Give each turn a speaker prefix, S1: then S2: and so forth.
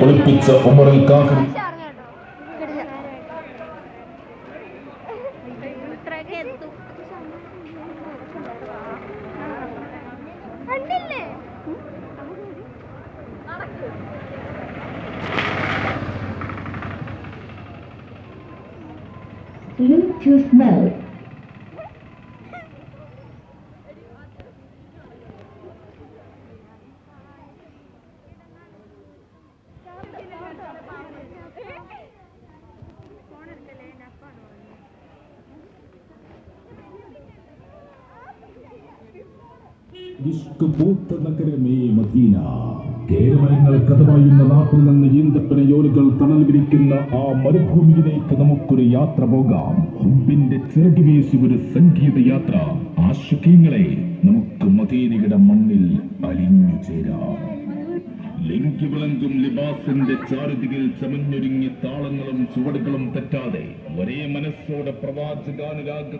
S1: ഒളിപ്പിച്ച ഉമറുൽ Kahir
S2: Bluetooth mode.
S1: Ishq നഗരമേ Medina. കേരളങ്ങൾ കഥ പറയുന്ന നാട്ടിൽ നിന്ന് ഈന്തപ്പനയോലുകൾ തണൽ വിരിക്കുന്ന ആ മരുഭൂമിയിലേക്ക് നമുക്കൊരു യാത്ര പോകാം. ഹുബിന്റെ ചിറക് വീശി ഒരു സംഗീത യാത്ര. ആശുഖീങ്ങളെ, നമുക്ക് മദീനയുടെ മണ്ണിൽ അലിഞ്ഞു ചേരാം. ലിംഗി വിളങ്കും ലിബാസിന്റെ ചാരുതികൾ ചമഞ്ഞൊരുങ്ങി താളങ്ങളും ചുവടുകളും തെറ്റാതെ ഒരേ മനസ്സോടെ പ്രവാചകാനുരാഗ